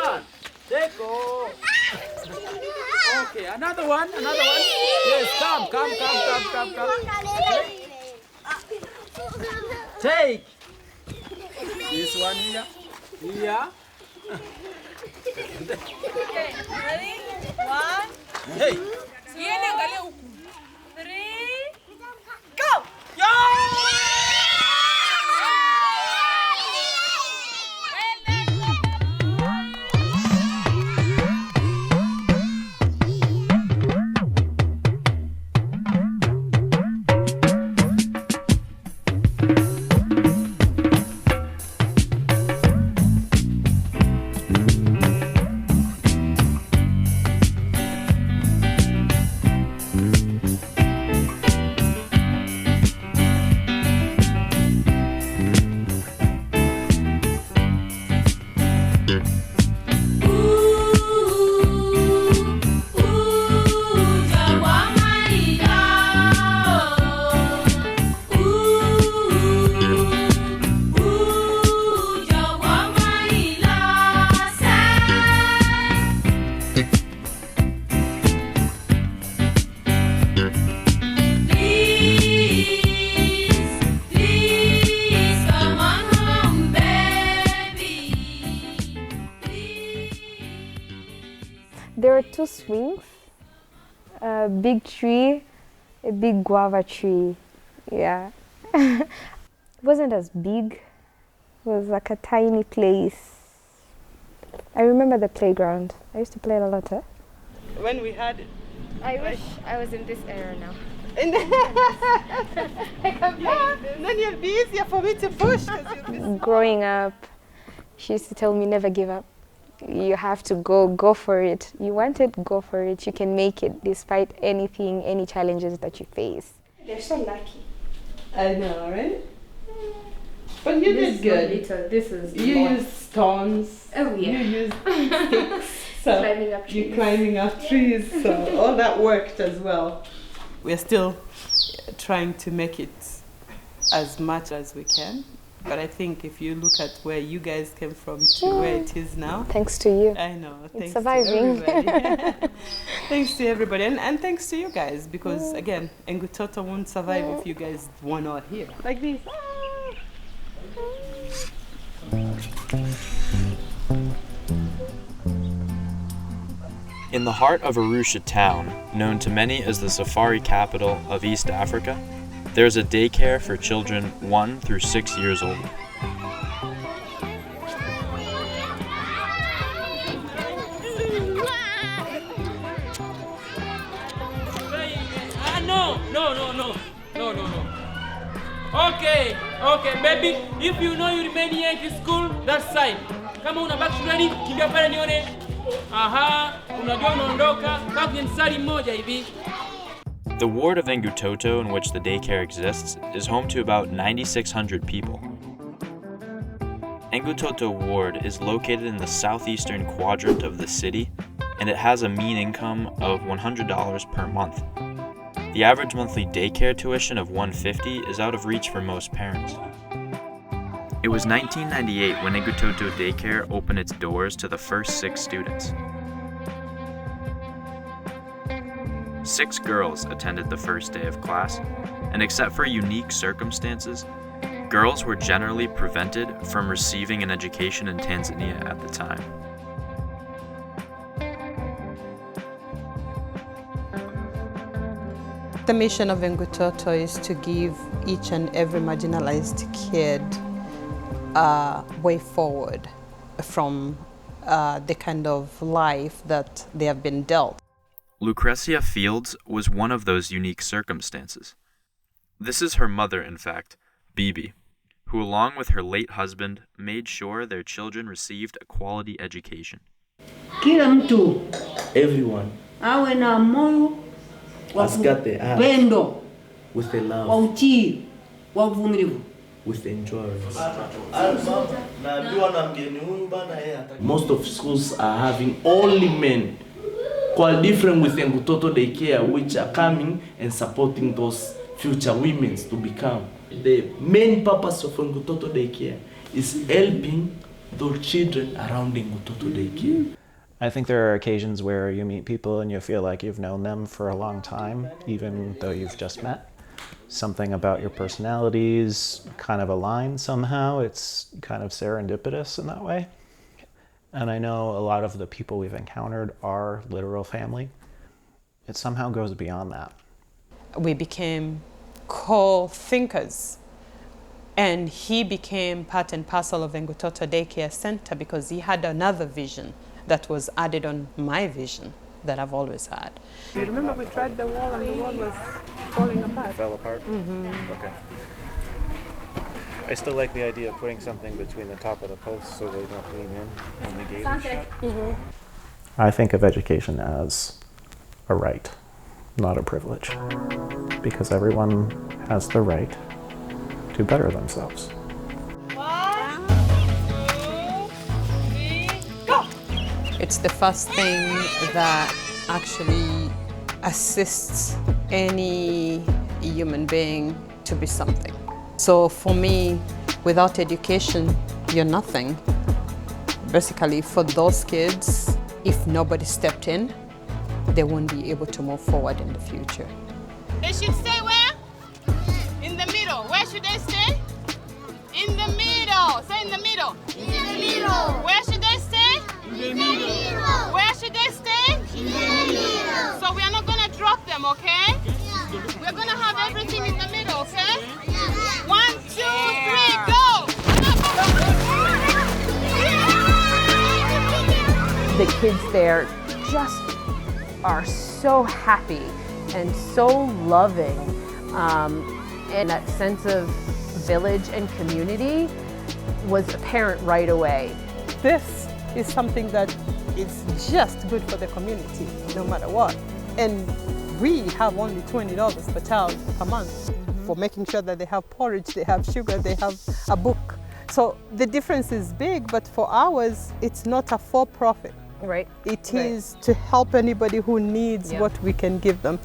on. Go. Okay, another one. Yes, come. Take. This one here. Okay, ready? 1. Hey. Siende angalia huku. 3. Go! There were 2 swings, a big tree, a big guava tree. Yeah. It wasn't as big. It was like a tiny place. I remember the playground. I used to play a lot. When we had it. I wish I was in this era now. And then it'll be easier for me to push. Growing up, she used to tell me never give up. You have to go for it. You want it, go for it. You can make it despite anything, any challenges that you face. They're so lucky. I know, right? But you did good. This is You used stones. Oh yeah. You used sticks. So Climbing up trees. You're climbing up trees. So all that worked as well. We're still trying to make it as much as we can. But I think if you look at where you guys came from to where it is now. Thanks to you. I know. Thanks surviving. to everybody. Thanks to everybody. And thanks to you guys. Because again, Engutoto won't survive if you guys were not here. Like this. In the heart of Arusha town, known to many as the safari capital of East Africa, there is a daycare for children 1 through 6 years old. No. Okay, baby. If you know you remain here in school, that's fine. Kama unabaki shuleni, kimbia pale nione. Aha, unajua unaondoka, kaa kwenye mstari mmoja hivi. The ward of Engutoto, in which the daycare exists, is home to about 9,600 people. Engutoto Ward is located in the southeastern quadrant of the city, and it has a mean income of $100 per month. The average monthly daycare tuition of $150 is out of reach for most parents. It was 1998 when Engutoto Daycare opened its doors to the first 6 students. 6 girls attended the first day of class, and except for unique circumstances, girls were generally prevented from receiving an education in Tanzania at the time. The mission of Engutoto is to give each and every marginalized kid a way forward from the kind of life that they have been dealt. Lucrecia Fields was one of those unique circumstances. This is her mother, in fact, Bibi, who along with her late husband made sure their children received a quality education. Kila mtu, Everyone awe na moyo wa has got their heart upendo, with the wa love, utii, wa uvumilivu. with endurance. Most of schools are having only men, quite different with Engutoto Daycare, which are coming and supporting those future women to become. The main purpose of Engutoto Daycare is helping the children around Engutoto Daycare. I think there are occasions where you meet people and you feel like you've known them for a long time, even though you've just met. Something about your personalities kind of align somehow. It's kind of serendipitous in that way. And I know a lot of the people we've encountered are literal family. It somehow goes beyond that. We became co-thinkers, and he became part and parcel of Engutoto Daycare Center because he had another vision that was added on my vision that I've always had. You remember we tried the wall and the wall was falling apart? It fell apart? Mm-hmm. Okay. I still like the idea of putting something between the top of the posts so they don't lean in when the gate is shut. Mm-hmm. I think of education as a right, not a privilege, because everyone has the right to better themselves. 1, 2, 3, go! It's the first thing that actually assists any human being to be something. So for me, without education, you're nothing. Basically, for those kids, if nobody stepped in, they won't be able to move forward in the future. They should stay where? In the middle. Where should they stay? In the middle. Say in the middle. In the middle. Where should they stay? In the middle. Where should they stay? In the middle. So we are not going to drop them, okay? We're going to have everything in the middle, okay? 1, 2, 3, go! The kids there just are so happy and so loving, and that sense of village and community was apparent right away. This is something that is just good for the community, no matter what. And we have only $20 per child per month for making sure that they have porridge, they have sugar, they have a book. So the difference is big, but for ours, it's not a for-profit. Right. It is to help anybody who needs what we can give them.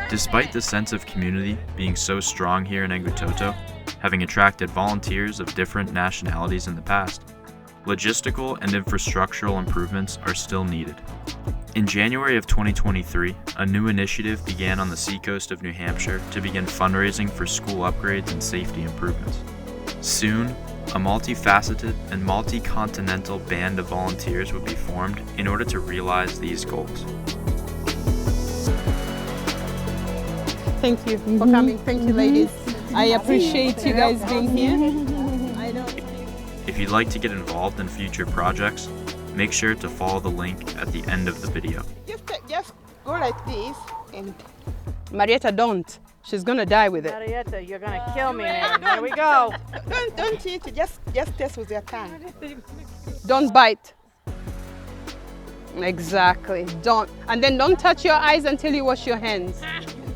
Despite the sense of community being so strong here in Engutoto, having attracted volunteers of different nationalities in the past, logistical and infrastructural improvements are still needed. In January of 2023, a new initiative began on the seacoast of New Hampshire to begin fundraising for school upgrades and safety improvements. Soon, a multifaceted and multi-continental band of volunteers would be formed in order to realize these goals. Thank you for coming. Thank you, ladies. I appreciate you guys being here. If you'd like to get involved in future projects, make sure to follow the link at the end of the video. Just go like this and... Marietta, don't. She's gonna die with it. Marietta, you're gonna kill me, man. There we go. Don't cheat. Just test with your tongue. Don't bite. Exactly. Don't. And then don't touch your eyes until you wash your hands.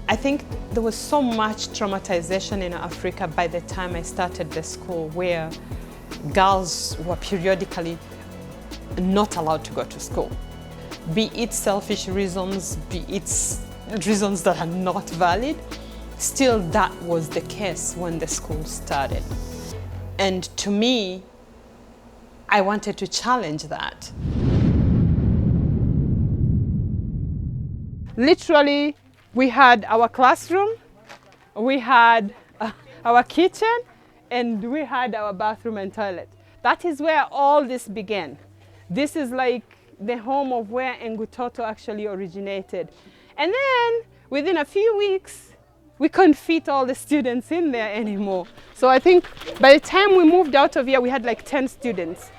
I think there was so much traumatization in Africa by the time I started the school, where girls were periodically not allowed to go to school. Be it selfish reasons, be it reasons that are not valid. Still, that was the case when the school started. And to me, I wanted to challenge that. Literally, we had our classroom, we had our kitchen, and we had our bathroom and toilet. That is where all this began. This is like the home of where Engutoto actually originated. And then, within a few weeks, we couldn't fit all the students in there anymore. So I think by the time we moved out of here, we had like 10 students.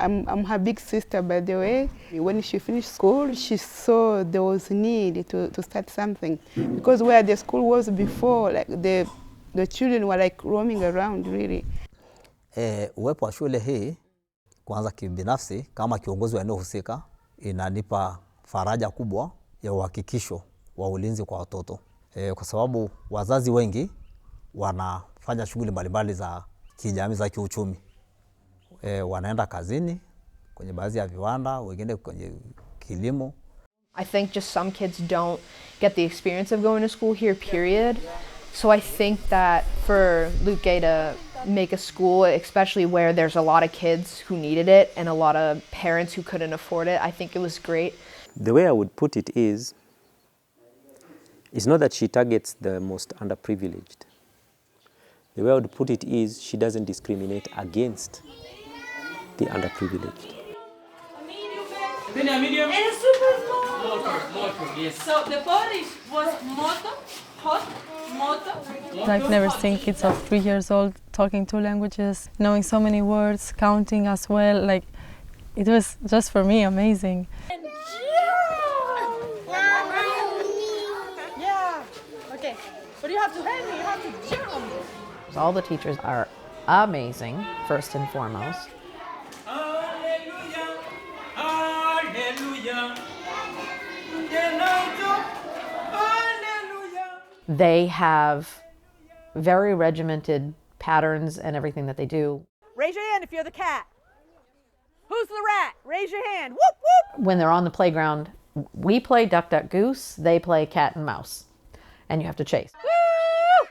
I'm her big sister, by the way. When she finished school, she saw there was need to start something. Because where the school was before, like the children were like roaming around, really. Uwepo wa shule hii, kwanza kibinafsi, kama kiongozi wa eneo husika, inanipa faraja kubwa ya uhakikisho wa ulinzi kwa watoto. Kwa sababu wazazi wengi wanafanya shughuli mbalimbali za kijamii za kiuchumi. Wanaenda kazini, kwenye baadhi ya viwanda, wengine kwenye kilimo. I think just some kids don't get the experience of going to school here, period. So I think that for Luke to make a school, especially where there's a lot of kids who needed it and a lot of parents who couldn't afford it, I think it was great. The way I would put it is, it's not that she targets the most underprivileged. The way I would put it is, she doesn't discriminate against the underprivileged. Medium? And super small. Motor, yes. So the Polish was moto, hot, moto. I've never seen kids of 3 years old talking 2 languages, knowing so many words, counting as well. Like, it was just for me amazing. Yeah. Okay. But you have to hang me. You have to jump. All the teachers are amazing, first and foremost. They have very regimented patterns and everything that they do. Raise your hand if you're the cat. Who's the rat? Raise your hand. Whoop, whoop. When they're on the playground, we play duck, duck, goose. They play cat and mouse. And you have to chase. Woo!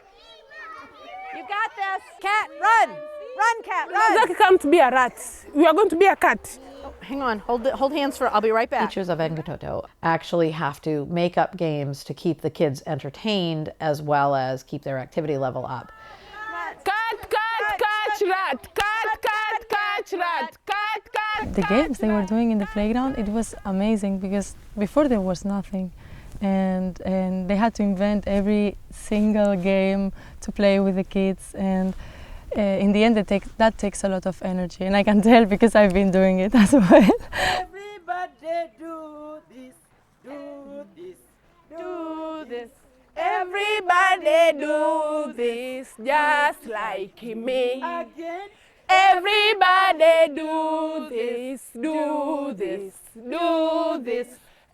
You got this. Cat, run. Run, cat, run. We're not going to be a rat. We are going to be a cat. Oh, hang on. Hold hands for, I'll be right back. Teachers of Engutoto actually have to make up games to keep the kids entertained as well as keep their activity level up. Cat, catch rat. Cat, catch rat. Cat. The games they were doing in the playground, it was amazing because before there was nothing. And they had to invent every single game to play with the kids. And in the end, that takes a lot of energy. And I can tell because I've been doing it as well. Everybody do this, do this, do this. Everybody do this just like me. Again. Everybody do this, do this, do this.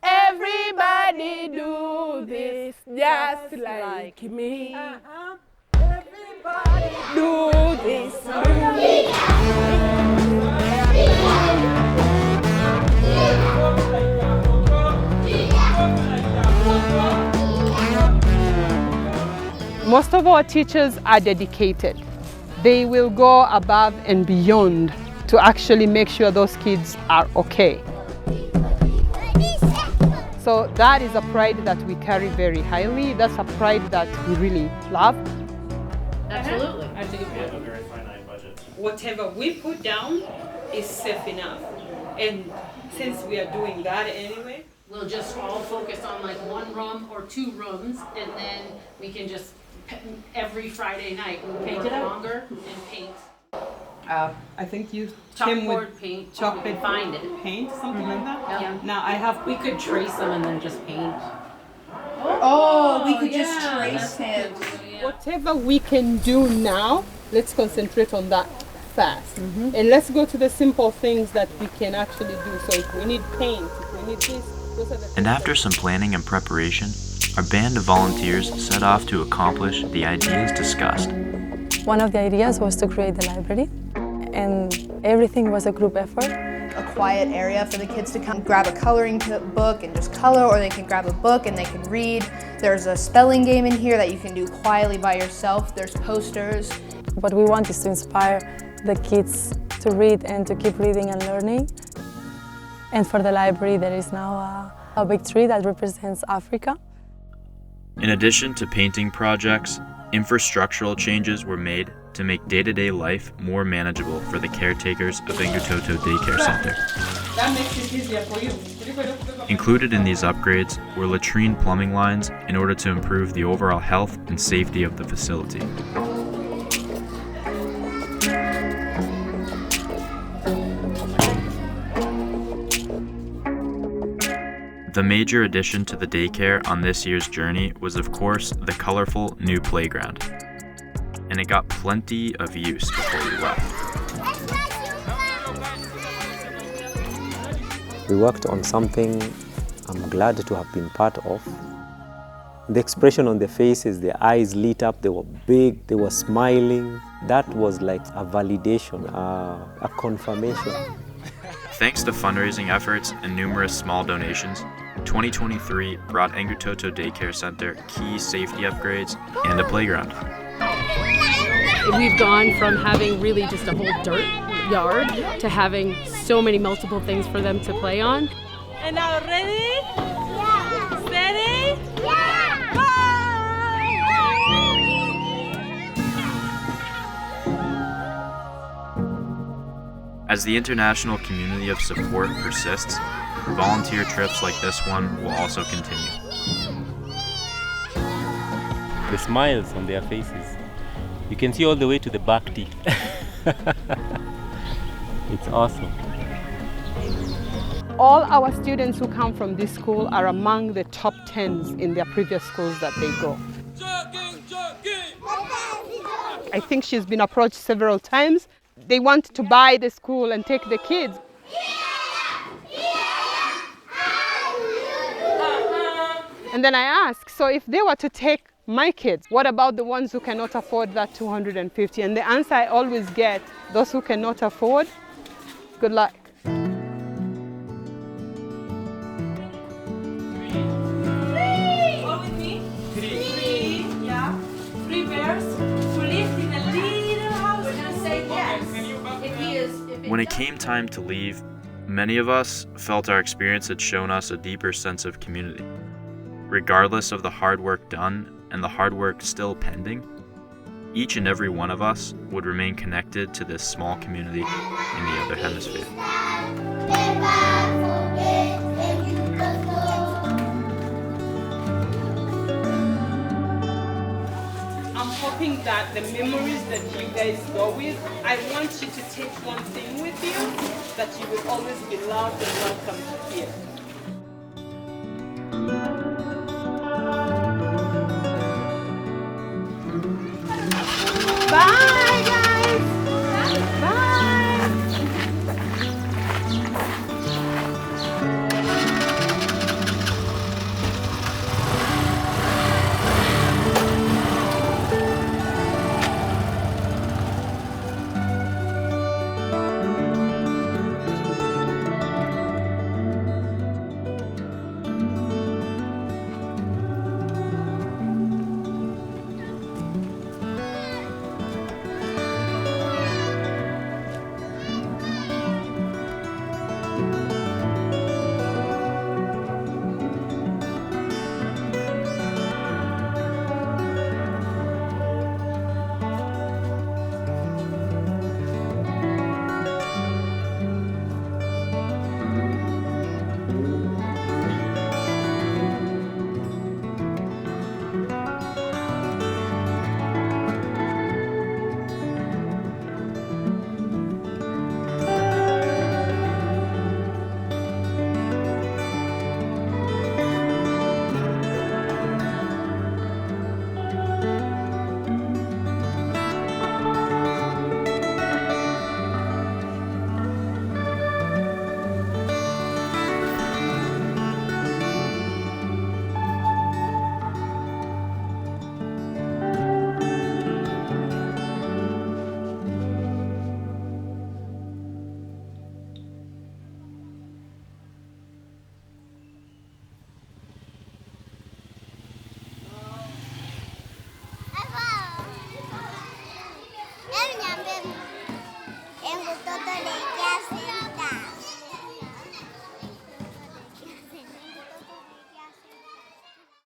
Everybody do this just like me. Everybody do this. Most of our teachers are dedicated. They will go above and beyond to actually make sure those kids are okay. So that is a pride that we carry very highly. That's a pride that we really love. Absolutely. I think we have a very finite budget. Whatever we put down is safe enough. And since we are doing that anyway, we'll just all focus on like 1 room or 2 rooms, and then we can just, every Friday night, we'll paint it longer and paint. I think you Chalkboard paint, chalk we can find it. Paint, something like that? Yeah. Now I have... We could trace them and then just paint. Oh, we could just trace him. whatever we can do now, let's concentrate on that first. And let's go to the simple things that we can actually do. So if we need paint, if we need this, those are the things. And after some planning and preparation, our band of volunteers set off to accomplish the ideas discussed. One of the ideas was to create the library, and everything was a group effort. A quiet area for the kids to come grab a coloring book and just color, or they can grab a book and they can read. There's a spelling game in here that you can do quietly by yourself. There's posters. What we want is to inspire the kids to read and to keep reading and learning. And for the library, there is now a big tree that represents Africa. In addition to painting projects, infrastructural changes were made to make day-to-day life more manageable for the caretakers of Engutoto Daycare Center. That makes it easier for you. Included in these upgrades were latrine plumbing lines in order to improve the overall health and safety of the facility. The major addition to the daycare on this year's journey was, of course, the colorful new playground. And it got plenty of use before we left. We worked on something I'm glad to have been part of. The expression on their faces, their eyes lit up, they were big, they were smiling. That was like a validation, a confirmation. Thanks to fundraising efforts and numerous small donations, 2023 brought Engutoto Daycare Center key safety upgrades and a playground. We've gone from having really just a whole dirt yard to having so many multiple things for them to play on. And now ready? Yeah. Steady? Yeah. As the international community of support persists, volunteer trips like this one will also continue. The smiles on their faces. You can see all the way to the back teeth. It's awesome. All our students who come from this school are among the top 10s in their previous schools that they go. I think she's been approached several times. They want to buy the school and take the kids. And then I ask, so if they were to take my kids, what about the ones who cannot afford that 250? And the answer I always get, those who cannot afford, good luck. All with me? Three. Yeah. 3 bears who lived in a little house. We're gonna say yes. If he is. When it came time to leave, many of us felt our experience had shown us a deeper sense of community. Regardless of the hard work done and the hard work still pending, each and every one of us would remain connected to this small community in the other hemisphere. I'm hoping that the memories that you guys go with, I want you to take one thing with you, that you will always be loved and welcomed here. Bye!